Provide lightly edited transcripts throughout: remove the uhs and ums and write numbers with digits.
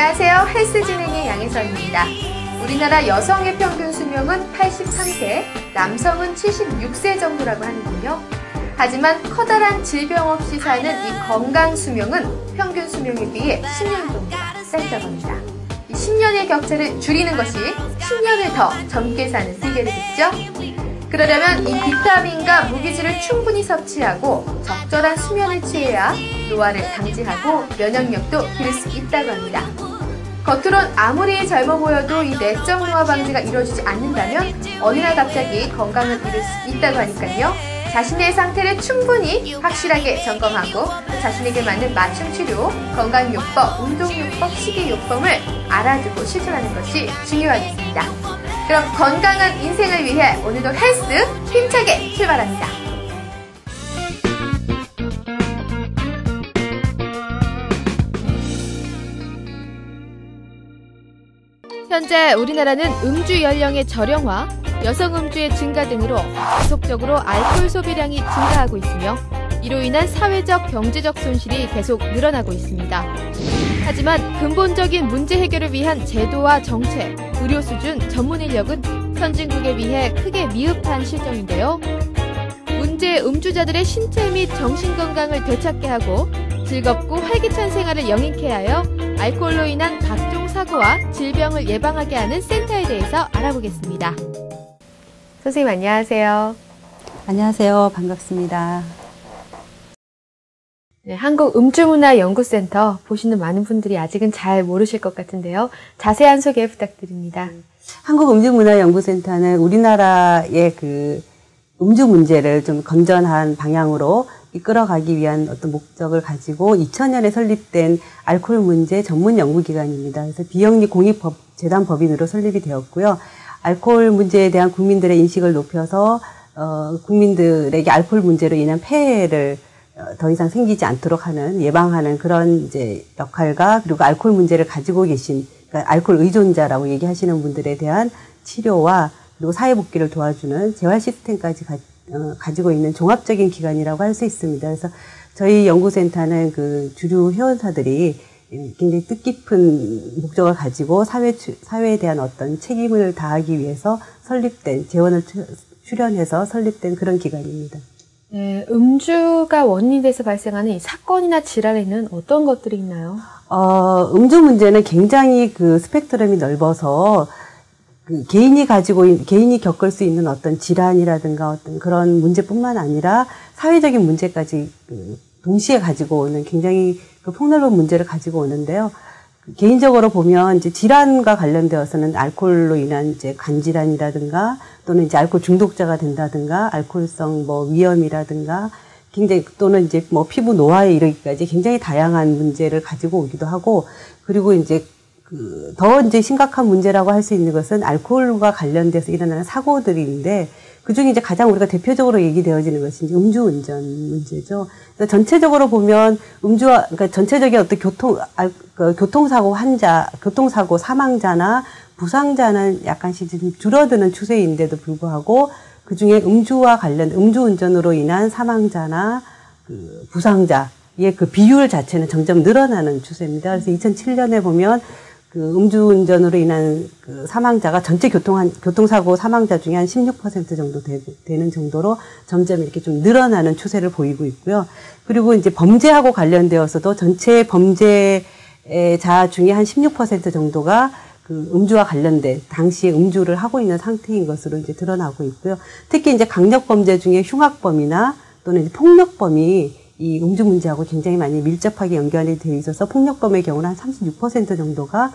안녕하세요. 헬스 진행의 양혜선입니다. 우리나라 여성의 평균 수명은 83세, 남성은 76세 정도라고 하는군요. 하지만 커다란 질병 없이 사는 이 건강 수명은 평균 수명에 비해 10년 정도 짧다고 합니다. 이 10년의 격차를 줄이는 것이 10년을 더 젊게 사는 비결이겠죠? 그러려면 이 비타민과 무기질을 충분히 섭취하고 적절한 수면을 취해야 노화를 방지하고 면역력도 기를 수 있다고 합니다. 겉으론 아무리 젊어 보여도 이 내적 노화 방지가 이루어지지 않는다면 어느 날 갑자기 건강을 잃을 수 있다고 하니까요. 자신의 상태를 충분히 확실하게 점검하고 자신에게 맞는 맞춤 치료, 건강요법, 운동요법, 식이요법을 알아두고 실천하는 것이 중요하겠습니다. 그럼 건강한 인생을 위해 오늘도 헬스 힘차게 출발합니다. 현재 우리나라는 음주 연령의 저령화, 여성 음주의 증가 등으로 지속적으로 알코올 소비량이 증가하고 있으며 이로 인한 사회적, 경제적 손실이 계속 늘어나고 있습니다. 하지만 근본적인 문제 해결을 위한 제도와 정책, 의료 수준, 전문 인력은 선진국에 비해 크게 미흡한 실정인데요. 문제 음주자들의 신체 및 정신 건강을 되찾게 하고 즐겁고 활기찬 생활을 영위케 하여 알코올로 인한 각종 사고와 질병을 예방하게 하는 센터에 대해서 알아보겠습니다. 선생님 안녕하세요. 안녕하세요. 반갑습니다. 네, 한국음주문화연구센터 보시는 많은 분들이 아직은 잘 모르실 것 같은데요. 자세한 소개 부탁드립니다. 한국음주문화연구센터는 우리나라의 그 음주 문제를 좀 건전한 방향으로 이끌어가기 위한 어떤 목적을 가지고 2000년에 설립된 알코올 문제 전문 연구기관입니다. 그래서 비영리 공익재단 법인으로 설립이 되었고요. 알코올 문제에 대한 국민들의 인식을 높여서 국민들에게 알코올 문제로 인한 폐해를 더 이상 생기지 않도록 하는 예방하는 그런 이제 역할과 그리고 알코올 문제를 가지고 계신 그러니까 알코올 의존자라고 얘기하시는 분들에 대한 치료와 그리고 사회 복귀를 도와주는 재활 시스템까지 가지고 있는 종합적인 기관이라고 할 수 있습니다. 그래서 저희 연구센터는 그 주류 회원사들이 굉장히 뜻깊은 목적을 가지고 사회에 대한 어떤 책임을 다하기 위해서 설립된 재원을 출연해서 설립된 그런 기관입니다. 네, 음주가 원인이 돼서 발생하는 이 사건이나 질환에는 어떤 것들이 있나요? 음주 문제는 굉장히 그 스펙트럼이 넓어서 그 개인이 겪을 수 있는 어떤 질환이라든가 어떤 그런 문제뿐만 아니라 사회적인 문제까지 동시에 가지고 오는 굉장히 그 폭넓은 문제를 가지고 오는데요. 개인적으로 보면 이제 질환과 관련되어서는 알코올로 인한 이제 간 질환이라든가 또는 이제 알코올 중독자가 된다든가 알코올성 뭐 위염이라든가 굉장히 또는 이제 뭐 피부 노화에 이르기까지 굉장히 다양한 문제를 가지고 오기도 하고 그리고 이제 더 이제 심각한 문제라고 할 수 있는 것은 알코올과 관련돼서 일어나는 사고들인데 그중에 이제 가장 우리가 대표적으로 얘기되어지는 것이 이제 음주운전 문제죠. 그래서 전체적으로 보면 그러니까 전체적인 어떤 교통사고 교통사고 사망자나 부상자는 약간씩 좀 줄어드는 추세인데도 불구하고 그 중에 음주운전으로 인한 사망자나 그 부상자의 그 비율 자체는 점점 늘어나는 추세입니다. 그래서 2007년에 보면 그 음주운전으로 인한 그 사망자가 전체 교통사고 사망자 중에 한 16% 정도 되는 정도로 점점 이렇게 좀 늘어나는 추세를 보이고 있고요. 그리고 이제 범죄하고 관련되어서도 전체 범죄자 중에 한 16% 정도가 그 음주와 관련된 당시에 음주를 하고 있는 상태인 것으로 이제 드러나고 있고요. 특히 이제 강력범죄 중에 흉악범이나 또는 이제 폭력범이 이 음주 문제하고 굉장히 많이 밀접하게 연관이 되어 있어서 폭력범의 경우는 한 36% 정도가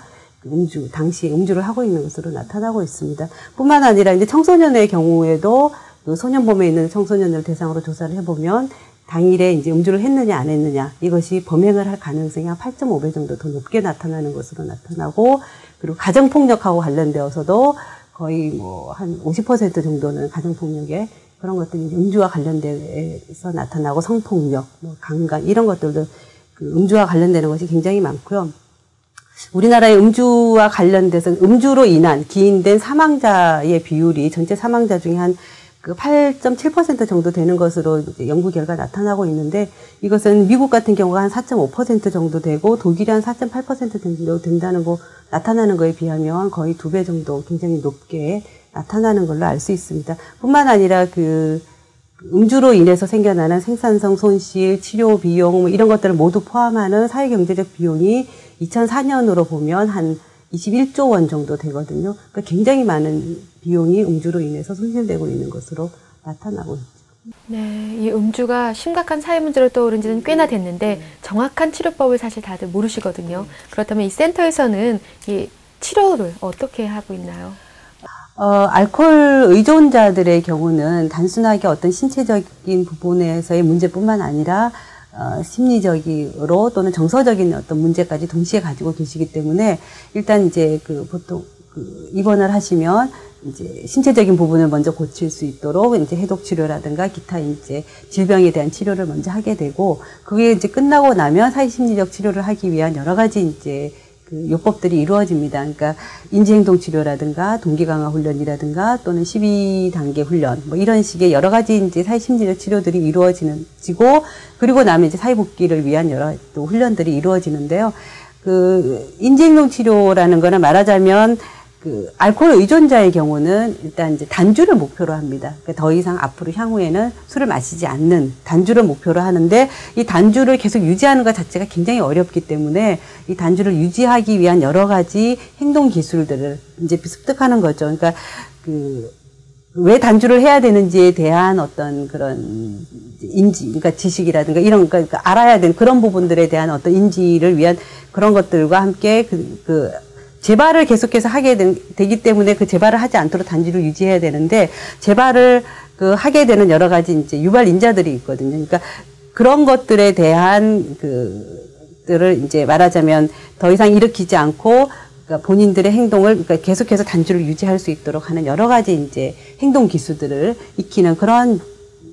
당시 음주를 하고 있는 것으로 나타나고 있습니다. 뿐만 아니라 이제 청소년의 경우에도 그 소년범에 있는 청소년을 대상으로 조사를 해보면 당일에 이제 음주를 했느냐 안 했느냐 이것이 범행을 할 가능성이 한 8.5배 정도 더 높게 나타나는 것으로 나타나고 그리고 가정폭력하고 관련되어서도 거의 뭐 한 50% 정도는 가정폭력에 그런 것들이 음주와 관련돼서 나타나고 성폭력, 뭐 강간 이런 것들도 그 음주와 관련되는 것이 굉장히 많고요. 우리나라의 음주와 관련돼서 음주로 인한 기인된 사망자의 비율이 전체 사망자 중에 한 그 8.7% 정도 되는 것으로 이제 연구 결과 나타나고 있는데, 이것은 미국 같은 경우가 한 4.5% 정도 되고 독일이 한 4.8% 정도 된다는 거 나타나는 거에 비하면 거의 2배 정도 굉장히 높게 나타나는 걸로 알 수 있습니다. 뿐만 아니라 그 음주로 인해서 생겨나는 생산성 손실, 치료 비용 뭐 이런 것들을 모두 포함하는 사회경제적 비용이 2004년으로 보면 한 21조 원 정도 되거든요. 그러니까 굉장히 많은 비용이 음주로 인해서 손실되고 있는 것으로 나타나고 있죠. 네, 이 음주가 심각한 사회 문제로 떠오른 지는 꽤나 됐는데 정확한 치료법을 사실 다들 모르시거든요. 그렇다면 이 센터에서는 이 치료를 어떻게 하고 있나요? 알코올 의존자들의 경우는 단순하게 어떤 신체적인 부분에서의 문제뿐만 아니라 심리적으로 또는 정서적인 어떤 문제까지 동시에 가지고 계시기 때문에 일단 이제 보통 입원을 하시면 이제 신체적인 부분을 먼저 고칠 수 있도록 이제 해독 치료라든가 기타 이제 질병에 대한 치료를 먼저 하게 되고, 그게 이제 끝나고 나면 사회심리적 치료를 하기 위한 여러 가지 이제 요법들이 이루어집니다. 그러니까 인지행동 치료라든가 동기 강화 훈련이라든가 또는 12단계 훈련 뭐 이런 식의 여러 가지 이제 사회심리적 치료들이 이루어지고, 그리고 나면 이제 사회복귀를 위한 여러 또 훈련들이 이루어지는데요. 인지행동 치료라는 거는 말하자면 알코올 의존자의 경우는 일단 이제 단주를 목표로 합니다. 그러니까 더 이상 앞으로 향후에는 술을 마시지 않는 단주를 목표로 하는데, 이 단주를 계속 유지하는 것 자체가 굉장히 어렵기 때문에 이 단주를 유지하기 위한 여러 가지 행동 기술들을 이제 습득하는 거죠. 그러니까 왜 단주를 해야 되는지에 대한 어떤 그런 인지, 그러니까 지식이라든가 이런, 그러니까 알아야 되는 그런 부분들에 대한 어떤 인지를 위한 그런 것들과 함께 재발을 계속해서 하게 되기 때문에 그 재발을 하지 않도록 단주를 유지해야 되는데, 재발을 하게 되는 여러 가지 이제 유발 인자들이 있거든요. 그러니까 그런 것들에 대한 들을 이제 말하자면 더 이상 일으키지 않고, 그러니까 본인들의 행동을 그러니까 계속해서 단주를 유지할 수 있도록 하는 여러 가지 이제 행동 기술들을 익히는 그런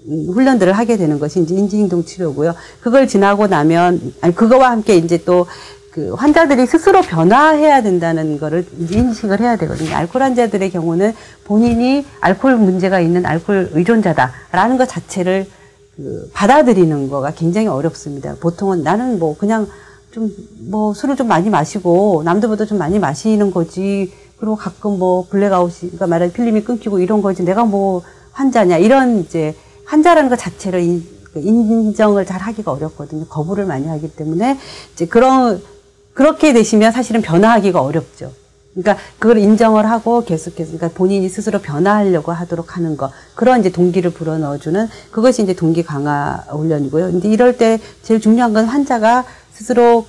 훈련들을 하게 되는 것이 이제 인지행동 치료고요. 그걸 지나고 나면, 그거와 함께 이제 또 환자들이 스스로 변화해야 된다는 거를 인식을 해야 되거든요. 알코올 환자들의 경우는 본인이 알코올 문제가 있는 알코올 의존자다라는 것 자체를 받아들이는 거가 굉장히 어렵습니다. 보통은 나는 뭐 그냥 술을 좀 많이 마시고 남들보다 좀 많이 마시는 거지, 그리고 가끔 블랙아웃이, 그러니까 말하자면 필름이 끊기고 이런 거지, 내가 환자냐, 이런 이제 환자라는 것 자체를 인정을 잘 하기가 어렵거든요. 거부를 많이 하기 때문에 이제 그렇게 되시면 사실은 변화하기가 어렵죠. 그러니까 그걸 인정을 하고 계속해서, 그러니까 본인이 스스로 변화하려고 하도록 하는 거, 그런 이제 동기를 불어넣어주는 그것이 이제 동기 강화 훈련이고요. 근데 이럴 때 제일 중요한 건 환자가 스스로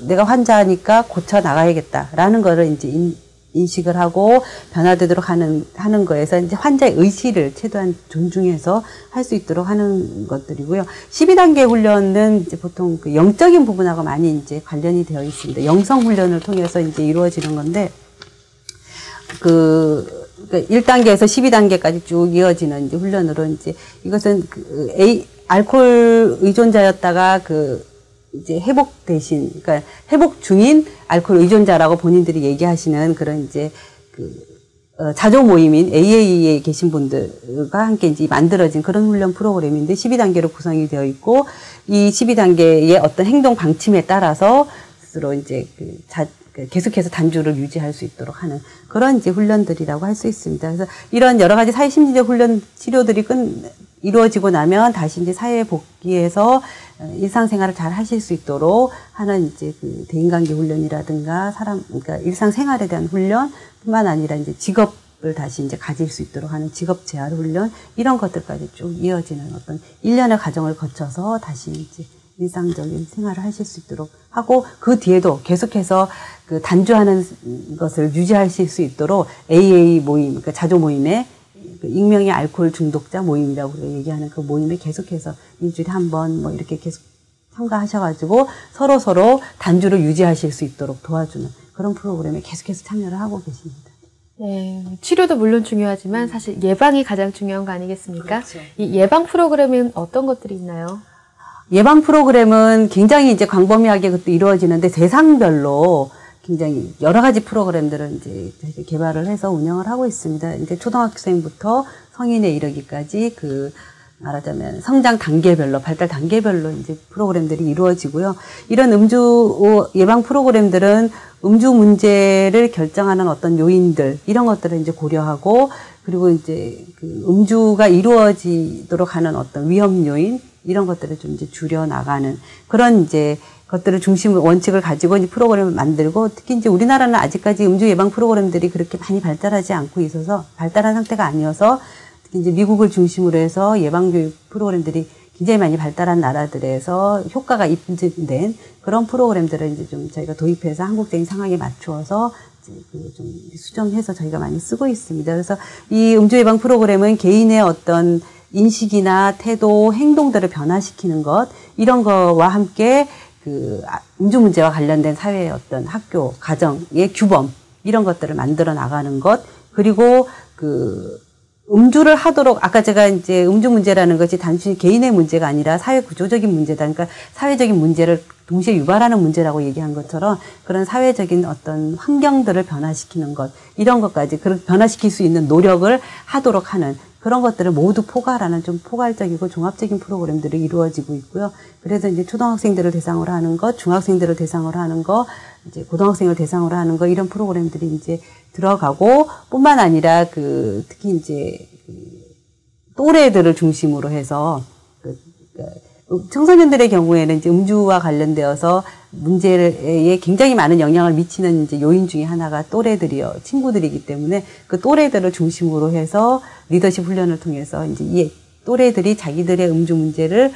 내가 환자니까 고쳐 나가야겠다라는 거를 이제 인식을 하고 변화되도록 하는 거에서 이제 환자의 의지를 최대한 존중해서 할 수 있도록 하는 것들이고요. 12단계 훈련은 이제 보통 영적인 부분하고 많이 이제 관련이 되어 있습니다. 영성 훈련을 통해서 이제 이루어지는 건데, 1단계에서 12단계까지 쭉 이어지는 이제 훈련으로 이제 이것은 알코올 의존자였다가 이제 회복 대신, 그러니까 회복 중인 알코올 의존자라고 본인들이 얘기하시는 그런 이제 자조 모임인 AA에 계신 분들과 함께 이제 만들어진 그런 훈련 프로그램인데 12단계로 구성이 되어 있고, 이 12단계의 어떤 행동 방침에 따라서 스스로 이제 계속해서 단주를 유지할 수 있도록 하는 그런 이제 훈련들이라고 할 수 있습니다. 그래서 이런 여러 가지 사회심리적 훈련 치료들이 이루어지고 나면 다시 이제 사회에 복귀해서 일상생활을 잘 하실 수 있도록 하는 이제 대인관계 훈련이라든가 그러니까 일상생활에 대한 훈련뿐만 아니라 이제 직업을 다시 이제 가질 수 있도록 하는 직업 재활 훈련, 이런 것들까지 쭉 이어지는 어떤 일련의 과정을 거쳐서 다시 이제 일상적인 생활을 하실 수 있도록 하고, 그 뒤에도 계속해서 단주하는 것을 유지하실 수 있도록 AA 모임, 그러니까 자조 모임에 익명의 알코올 중독자 모임이라고 얘기하는 그 모임에 계속해서 일주일에 한 번 이렇게 계속 참가하셔가지고 서로 단주를 유지하실 수 있도록 도와주는 그런 프로그램에 계속해서 참여를 하고 계십니다. 네, 치료도 물론 중요하지만 사실 예방이 가장 중요한 거 아니겠습니까? 그렇죠. 이 예방 프로그램은 어떤 것들이 있나요? 예방 프로그램은 굉장히 이제 광범위하게 그것도 이루어지는데, 대상별로 굉장히 여러 가지 프로그램들을 이제 개발을 해서 운영을 하고 있습니다. 이제 초등학생부터 성인에 이르기까지 말하자면 성장 단계별로, 발달 단계별로 이제 프로그램들이 이루어지고요. 이런 음주 예방 프로그램들은 음주 문제를 결정하는 어떤 요인들, 이런 것들을 이제 고려하고, 그리고 이제 음주가 이루어지도록 하는 어떤 위험 요인, 이런 것들을 좀 이제 줄여나가는 그런 이제 것들을 중심으로 원칙을 가지고 이제 프로그램을 만들고, 특히 이제 우리나라는 아직까지 음주 예방 프로그램들이 그렇게 많이 발달하지 않고 있어서, 발달한 상태가 아니어서, 특히 이제 미국을 중심으로 해서 예방교육 프로그램들이 굉장히 많이 발달한 나라들에서 효과가 입증된 그런 프로그램들을 이제 좀 저희가 도입해서 한국적인 상황에 맞추어서 좀 수정해서 저희가 많이 쓰고 있습니다. 그래서 이 음주 예방 프로그램은 개인의 어떤 인식이나 태도, 행동들을 변화시키는 것, 이런 거와 함께 음주 문제와 관련된 사회의 어떤 학교, 가정의 규범, 이런 것들을 만들어 나가는 것, 그리고 음주를 하도록, 아까 제가 이제 음주 문제라는 것이 단순히 개인의 문제가 아니라 사회 구조적인 문제다. 그러니까 사회적인 문제를 동시에 유발하는 문제라고 얘기한 것처럼 그런 사회적인 어떤 환경들을 변화시키는 것, 이런 것까지 변화시킬 수 있는 노력을 하도록 하는 그런 것들을 모두 포괄하는 좀 포괄적이고 종합적인 프로그램들이 이루어지고 있고요. 그래서 이제 초등학생들을 대상으로 하는 것, 중학생들을 대상으로 하는 것, 이제 고등학생을 대상으로 하는 것, 이런 프로그램들이 이제 들어가고, 뿐만 아니라 특히 이제 또래들을 중심으로 해서 청소년들의 경우에는 이제 음주와 관련되어서 문제에 굉장히 많은 영향을 미치는 이제 요인 중에 하나가 또래들이요, 친구들이기 때문에 그 또래들을 중심으로 해서 리더십 훈련을 통해서 이제 이 또래들이 자기들의 음주 문제를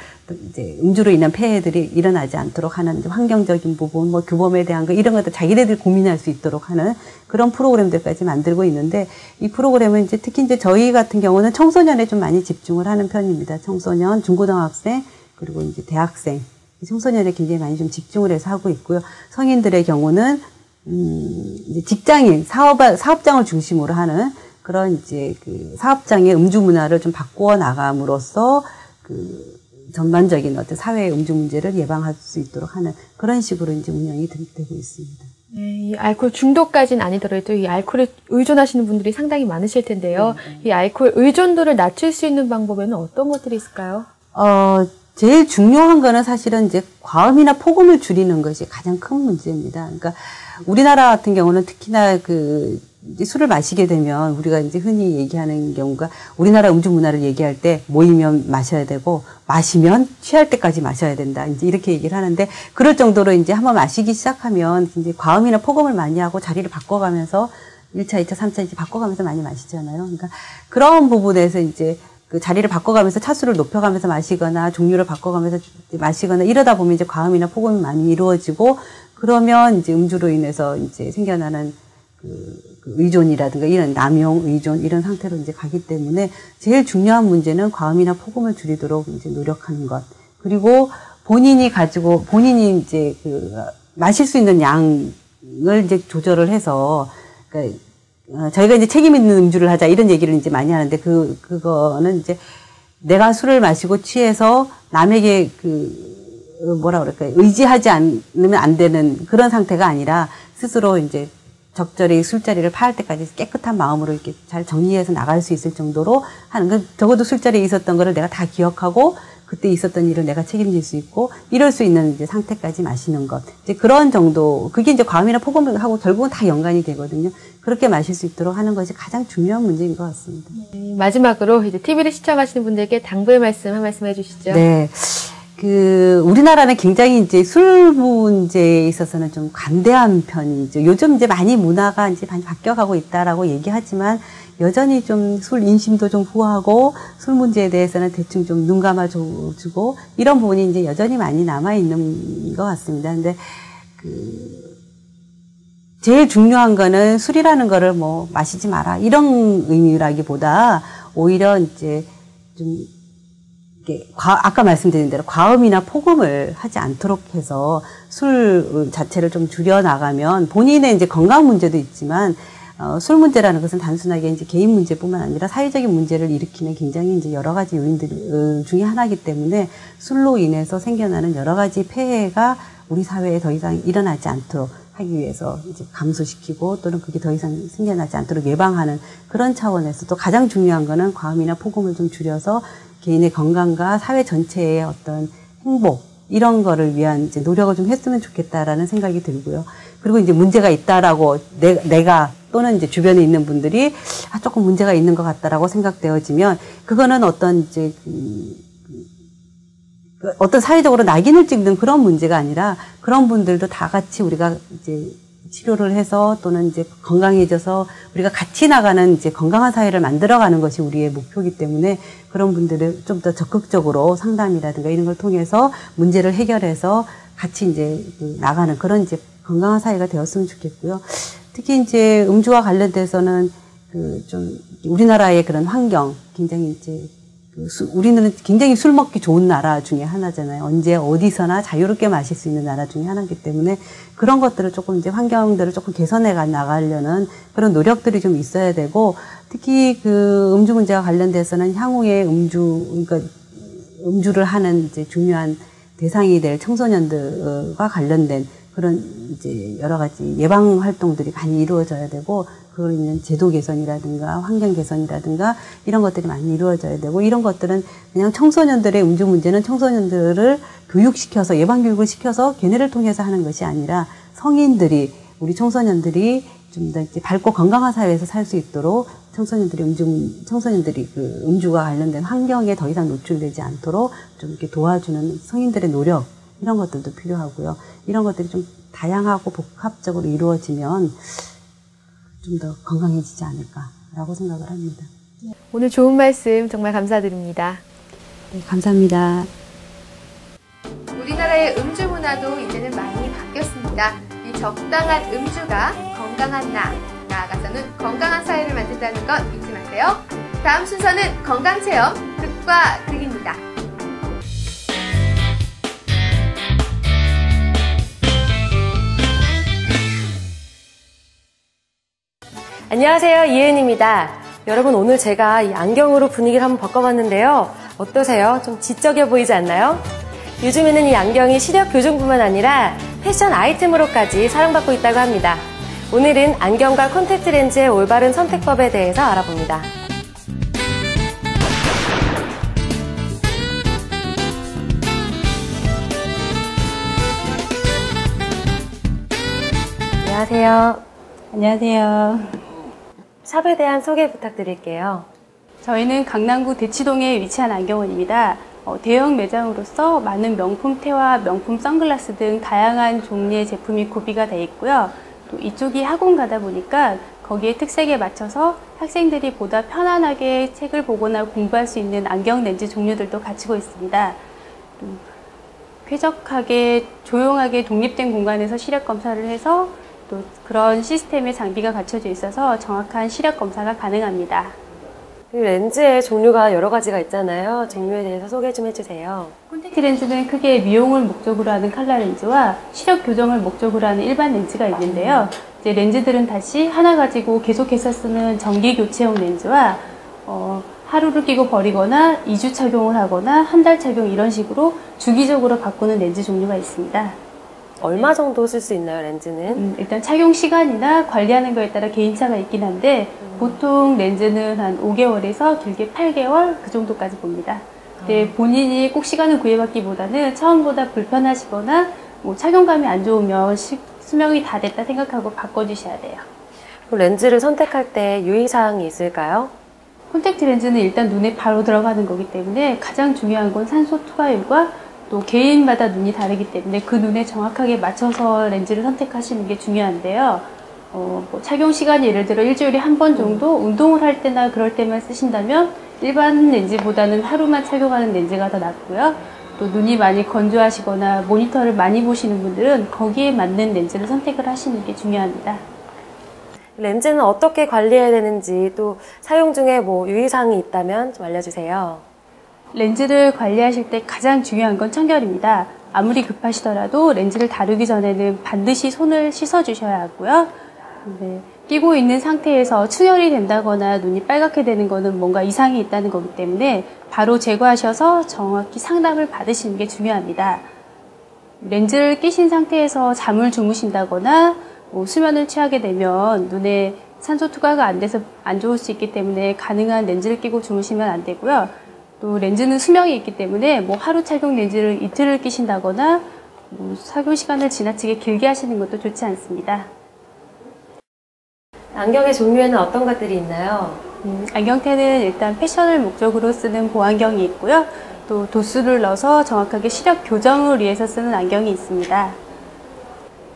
이제 음주로 인한 폐해들이 일어나지 않도록 하는 환경적인 부분, 뭐 규범에 대한 거, 이런 것들 자기네들이 고민할 수 있도록 하는 그런 프로그램들까지 만들고 있는데, 이 프로그램은 이제 특히 이제 저희 같은 경우는 청소년에 좀 많이 집중을 하는 편입니다. 청소년, 중고등학생, 그리고 이제 대학생, 청소년에 굉장히 많이 좀 집중을 해서 하고 있고요. 성인들의 경우는 이제 직장인, 사업장을 중심으로 하는 그런 이제 사업장의 음주 문화를 좀 바꾸어 나감으로써 전반적인 어떤 사회의 음주 문제를 예방할 수 있도록 하는 그런 식으로 이제 운영이 되고 있습니다. 네, 이 알코올 중독까지는 아니더라도 이 알코올에 의존하시는 분들이 상당히 많으실 텐데요. 이 알코올 의존도를 낮출 수 있는 방법에는 어떤 것들이 있을까요? 제일 중요한 거는 사실은 이제 과음이나 폭음을 줄이는 것이 가장 큰 문제입니다. 그러니까 우리나라 같은 경우는 특히나 이제 술을 마시게 되면 우리가 이제 흔히 얘기하는 경우가, 우리나라 음주 문화를 얘기할 때 모이면 마셔야 되고 마시면 취할 때까지 마셔야 된다, 이제 이렇게 얘기를 하는데, 그럴 정도로 이제 한번 마시기 시작하면 이제 과음이나 폭음을 많이 하고 자리를 바꿔가면서 1차, 2차, 3차 이제 바꿔가면서 많이 마시잖아요. 그러니까 그런 부분에서 이제 자리를 바꿔가면서 차수를 높여가면서 마시거나 종류를 바꿔가면서 마시거나 이러다 보면 이제 과음이나 폭음이 많이 이루어지고, 그러면 이제 음주로 인해서 이제 생겨나는 의존이라든가 이런 남용, 의존 이런 상태로 이제 가기 때문에 제일 중요한 문제는 과음이나 폭음을 줄이도록 이제 노력하는 것. 그리고 본인이 이제 마실 수 있는 양을 이제 조절을 해서, 그러니까 저희가 이제 책임 있는 음주를 하자 이런 얘기를 이제 많이 하는데, 그거는 이제 내가 술을 마시고 취해서 남에게 뭐라 그럴까요? 의지하지 않으면 안 되는 그런 상태가 아니라 스스로 이제 적절히 술자리를 파할 때까지 깨끗한 마음으로 이렇게 잘 정리해서 나갈 수 있을 정도로 하는, 적어도 술자리에 있었던 거를 내가 다 기억하고 그때 있었던 일을 내가 책임질 수 있고 이럴 수 있는 이제 상태까지 마시는 것. 이제 그런 정도, 그게 이제 과음이나 폭음하고 결국은 다 연관이 되거든요. 그렇게 마실 수 있도록 하는 것이 가장 중요한 문제인 것 같습니다. 마지막으로 이제 TV를 시청하시는 분들께 당부의 말씀 한 말씀 해주시죠. 네. 우리나라는 굉장히 이제 술 문제에 있어서는 좀 관대한 편이죠. 요즘 이제 많이 문화가 이제 많이 바뀌어가고 있다라고 얘기하지만, 여전히 좀 술 인심도 좀 후하고, 술 문제에 대해서는 대충 좀 눈 감아주고, 이런 부분이 이제 여전히 많이 남아있는 것 같습니다. 근데, 제일 중요한 거는 술이라는 거를 뭐 마시지 마라, 이런 의미라기보다, 오히려 이제 좀, 아까 말씀드린 대로 과음이나 폭음을 하지 않도록 해서 술 자체를 좀 줄여나가면, 본인의 이제 건강 문제도 있지만, 술 문제라는 것은 단순하게 이제 개인 문제뿐만 아니라 사회적인 문제를 일으키는 굉장히 이제 여러 가지 요인들 중에 하나이기 때문에, 술로 인해서 생겨나는 여러 가지 폐해가 우리 사회에 더 이상 일어나지 않도록 하기 위해서 이제 감소시키고 또는 그게 더 이상 생겨나지 않도록 예방하는 그런 차원에서 또 가장 중요한 거는 과음이나 폭음을 좀 줄여서 개인의 건강과 사회 전체의 어떤 행복 이런 거를 위한 이제 노력을 좀 했으면 좋겠다라는 생각이 들고요. 그리고 이제 문제가 있다라고 내가 또는 이제 주변에 있는 분들이 조금 문제가 있는 것 같다라고 생각되어지면 그거는 어떤 이제 어떤 사회적으로 낙인을 찍는 그런 문제가 아니라 그런 분들도 다 같이 우리가 이제 치료를 해서 또는 이제 건강해져서 우리가 같이 나가는 이제 건강한 사회를 만들어가는 것이 우리의 목표이기 때문에 그런 분들을 좀 더 적극적으로 상담이라든가 이런 걸 통해서 문제를 해결해서 같이 이제 나가는 그런 이제 건강한 사회가 되었으면 좋겠고요. 특히 이제 음주와 관련돼서는 좀 우리나라의 그런 환경 굉장히 이제 우리는 굉장히 술 먹기 좋은 나라 중에 하나잖아요. 언제 어디서나 자유롭게 마실 수 있는 나라 중에 하나이기 때문에 그런 것들을 조금 이제 환경들을 조금 개선해 나가려는 그런 노력들이 좀 있어야 되고 특히 그 음주 문제와 관련돼서는 향후에 그러니까 음주를 하는 이제 중요한 대상이 될 청소년들과 관련된 그런 이제 여러 가지 예방 활동들이 많이 이루어져야 되고 그걸 있는 제도 개선이라든가 환경 개선이라든가 이런 것들이 많이 이루어져야 되고 이런 것들은 그냥 청소년들의 음주 문제는 청소년들을 교육시켜서 예방 교육을 시켜서 걔네를 통해서 하는 것이 아니라 성인들이 우리 청소년들이 좀 더 이제 밝고 건강한 사회에서 살 수 있도록 청소년들이 그 음주와 관련된 환경에 더 이상 노출되지 않도록 좀 이렇게 도와주는 성인들의 노력 이런 것들도 필요하고요. 이런 것들이 좀 다양하고 복합적으로 이루어지면 좀 더 건강해지지 않을까라고 생각을 합니다. 오늘 좋은 말씀 정말 감사드립니다. 네, 감사합니다. 우리나라의 음주 문화도 이제는 많이 바뀌었습니다. 이 적당한 음주가 건강한 나아가서는 건강한 사회를 만든다는 것 잊지 마세요. 다음 순서는 건강체험 극과 극입니다. 안녕하세요, 이은입니다. 여러분, 오늘 제가 이 안경으로 분위기를 한번 바꿔봤는데요. 어떠세요? 좀 지적해 보이지 않나요? 요즘에는 이 안경이 시력 교정뿐만 아니라 패션 아이템으로까지 사랑받고 있다고 합니다. 오늘은 안경과 콘택트 렌즈의 올바른 선택법에 대해서 알아봅니다. 안녕하세요. 안녕하세요. 샵에 대한 소개 부탁드릴게요. 저희는 강남구 대치동에 위치한 안경원입니다. 대형 매장으로서 많은 명품테와 명품 선글라스 등 다양한 종류의 제품이 구비가 되어 있고요. 또 이쪽이 학원가다 보니까 거기에 특색에 맞춰서 학생들이 보다 편안하게 책을 보거나 공부할 수 있는 안경 렌즈 종류들도 갖추고 있습니다. 쾌적하게 조용하게 독립된 공간에서 시력 검사를 해서 또 그런 시스템의 장비가 갖춰져 있어서 정확한 시력 검사가 가능합니다. 렌즈의 종류가 여러 가지가 있잖아요. 종류에 대해서 소개 좀 해주세요. 콘택트 렌즈는 크게 미용을 목적으로 하는 칼라 렌즈와 시력 교정을 목적으로 하는 일반 렌즈가 있는데요. 이제 렌즈들은 다시 하나 가지고 계속해서 쓰는 정기 교체용 렌즈와 하루를 끼고 버리거나 2주 착용을 하거나 한 달 착용 이런 식으로 주기적으로 바꾸는 렌즈 종류가 있습니다. 얼마 정도 쓸 수 있나요, 렌즈는? 일단 착용 시간이나 관리하는 거에 따라 개인차가 있긴 한데 보통 렌즈는 한 5개월에서 길게 8개월 그 정도까지 봅니다. 근데 본인이 꼭 시간을 구애받기보다는 처음보다 불편하시거나 뭐 착용감이 안 좋으면 수명이 다 됐다 생각하고 바꿔주셔야 돼요. 렌즈를 선택할 때 유의사항이 있을까요? 콘택트 렌즈는 일단 눈에 바로 들어가는 거기 때문에 가장 중요한 건 산소 투과율과 또 개인마다 눈이 다르기 때문에 그 눈에 정확하게 맞춰서 렌즈를 선택하시는 게 중요한데요. 뭐 착용 시간이 예를 들어 일주일에 한 번 정도 운동을 할 때나 그럴 때만 쓰신다면 일반 렌즈보다는 하루만 착용하는 렌즈가 더 낫고요. 또 눈이 많이 건조하시거나 모니터를 많이 보시는 분들은 거기에 맞는 렌즈를 선택을 하시는 게 중요합니다. 렌즈는 어떻게 관리해야 되는지 또 사용 중에 뭐 유의사항이 있다면 좀 알려주세요. 렌즈를 관리하실 때 가장 중요한 건 청결입니다. 아무리 급하시더라도 렌즈를 다루기 전에는 반드시 손을 씻어주셔야 하고요. 끼고 있는 상태에서 충혈이 된다거나 눈이 빨갛게 되는 거는 뭔가 이상이 있다는 거기 때문에 바로 제거하셔서 정확히 상담을 받으시는 게 중요합니다. 렌즈를 끼신 상태에서 잠을 주무신다거나 수면을 취하게 되면 눈에 산소 투과가 안 돼서 안 좋을 수 있기 때문에 가능한 렌즈를 끼고 주무시면 안 되고요. 또 렌즈는 수명이 있기 때문에 하루 착용 렌즈를 이틀을 끼신다거나 착용 시간을 지나치게 길게 하시는 것도 좋지 않습니다. 안경의 종류에는 어떤 것들이 있나요? 안경테는 일단 패션을 목적으로 쓰는 보안경이 있고요. 또 도수를 넣어서 정확하게 시력 교정을 위해서 쓰는 안경이 있습니다.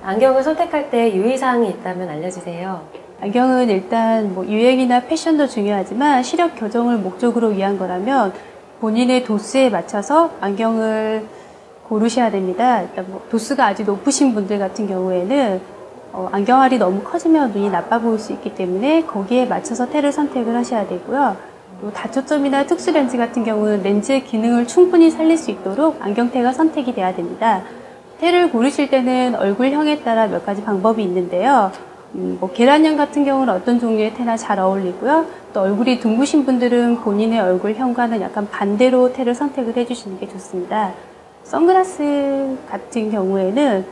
안경을 선택할 때 유의사항이 있다면 알려주세요. 안경은 일단 유행이나 패션도 중요하지만 시력 교정을 목적으로 위한 거라면 본인의 도수에 맞춰서 안경을 고르셔야 됩니다. 일단 도수가 아주 높으신 분들 같은 경우에는 안경알이 너무 커지면 눈이 나빠 보일 수 있기 때문에 거기에 맞춰서 테를 선택을 하셔야 되고요. 또 다초점이나 특수렌즈 같은 경우는 렌즈의 기능을 충분히 살릴 수 있도록 안경테가 선택이 돼야 됩니다. 테를 고르실 때는 얼굴형에 따라 몇 가지 방법이 있는데요. 계란형 같은 경우는 어떤 종류의 테나 잘 어울리고요. 또 얼굴이 둥그신 분들은 본인의 얼굴형과는 약간 반대로 테를 선택을 해주시는 게 좋습니다. 선글라스 같은 경우에는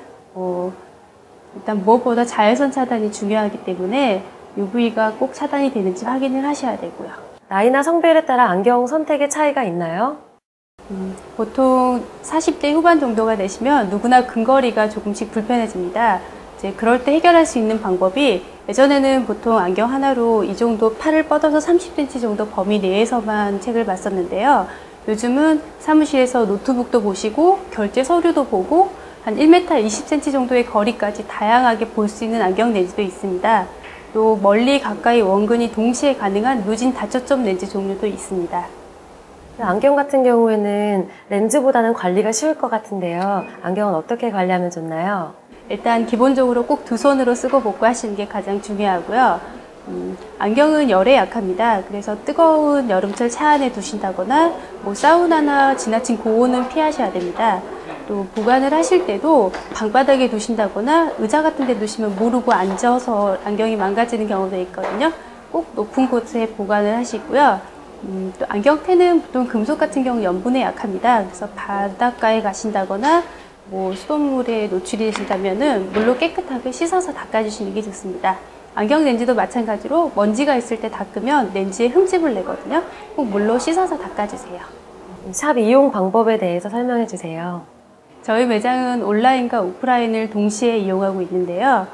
일단 무엇보다 자외선 차단이 중요하기 때문에 UV가 꼭 차단이 되는지 확인을 하셔야 되고요. 나이나 성별에 따라 안경 선택의 차이가 있나요? 보통 40대 후반 정도가 되시면 누구나 근거리가 조금씩 불편해집니다. 이제 그럴 때 해결할 수 있는 방법이 예전에는 보통 안경 하나로 이 정도 팔을 뻗어서 30cm 정도 범위 내에서만 책을 봤었는데요. 요즘은 사무실에서 노트북도 보시고 결제 서류도 보고 한 1m 20cm 정도의 거리까지 다양하게 볼 수 있는 안경 렌즈도 있습니다. 또 멀리 가까이 원근이 동시에 가능한 누진 다초점 렌즈 종류도 있습니다. 안경 같은 경우에는 렌즈보다는 관리가 쉬울 것 같은데요. 안경은 어떻게 관리하면 좋나요? 일단 기본적으로 꼭 두 손으로 쓰고 복구하시는 게 가장 중요하고요. 안경은 열에 약합니다. 그래서 뜨거운 여름철 차 안에 두신다거나 사우나나 지나친 고온은 피하셔야 됩니다. 또 보관을 하실 때도 방바닥에 두신다거나 의자 같은 데 두시면 모르고 앉아서 안경이 망가지는 경우도 있거든요. 꼭 높은 곳에 보관을 하시고요. 또 안경테는 보통 금속 같은 경우 염분에 약합니다. 그래서 바닷가에 가신다거나 수돗물에 노출이 되신다면은 물로 깨끗하게 씻어서 닦아주시는 게 좋습니다. 안경 렌즈도 마찬가지로 먼지가 있을 때 닦으면 렌즈에 흠집을 내거든요. 꼭 물로 씻어서 닦아주세요. 샵 이용 방법에 대해서 설명해 주세요. 저희 매장은 온라인과 오프라인을 동시에 이용하고 있는데요.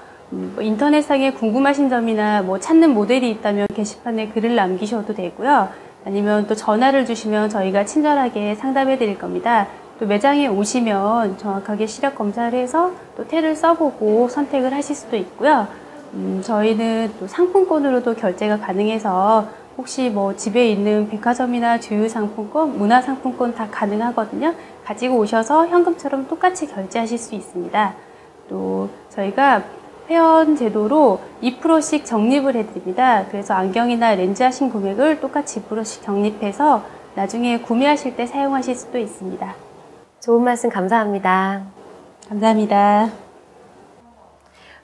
인터넷상에 궁금하신 점이나 찾는 모델이 있다면 게시판에 글을 남기셔도 되고요. 아니면 또 전화를 주시면 저희가 친절하게 상담해 드릴 겁니다. 또 매장에 오시면 정확하게 시력 검사를 해서 또 테를 써보고 선택을 하실 수도 있고요. 저희는 또 상품권으로도 결제가 가능해서 혹시 집에 있는 백화점이나 주유 상품권, 문화 상품권 다 가능하거든요. 가지고 오셔서 현금처럼 똑같이 결제하실 수 있습니다. 또 저희가 회원 제도로 2%씩 적립을 해드립니다. 그래서 안경이나 렌즈 하신 금액을 똑같이 2%씩 적립해서 나중에 구매하실 때 사용하실 수도 있습니다. 좋은 말씀 감사합니다. 감사합니다.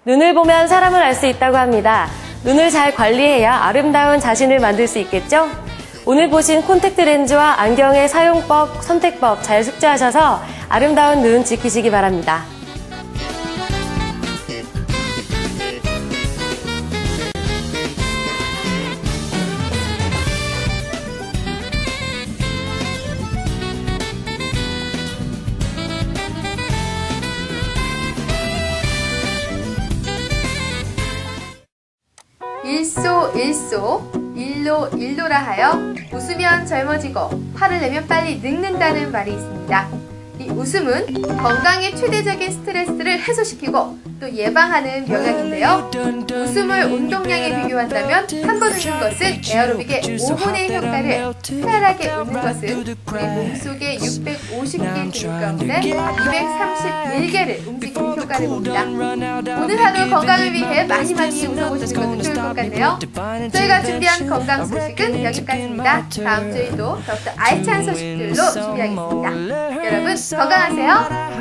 눈을 보면 사람을 알 수 있다고 합니다. 눈을 잘 관리해야 아름다운 자신을 만들 수 있겠죠? 오늘 보신 콘택트 렌즈와 안경의 사용법, 선택법 잘 숙지하셔서 아름다운 눈 지키시기 바랍니다. 일로라 하여 웃으면 젊어지고 화를 내면 빨리 늙는다는 말이 있습니다. 이 웃음은 건강의 최대적인 스트레스를 해소시키고 또 예방하는 명약인데요. 웃음을 운동량에 비교한다면 한 번 웃는 것은 에어로빅의 5분의 효과를, 편하게 웃는 것은 우리 몸속의 650개 근육 가운데 231개를 움직이는 효과를 봅니다. 오늘 하루 건강을 위해 많이 웃어보시는 것도 좋을 것 같네요. 저희가 준비한 건강 소식은 여기까지입니다. 다음 주에도 더욱더 알찬 소식들로 준비하겠습니다. 여러분 건강하세요.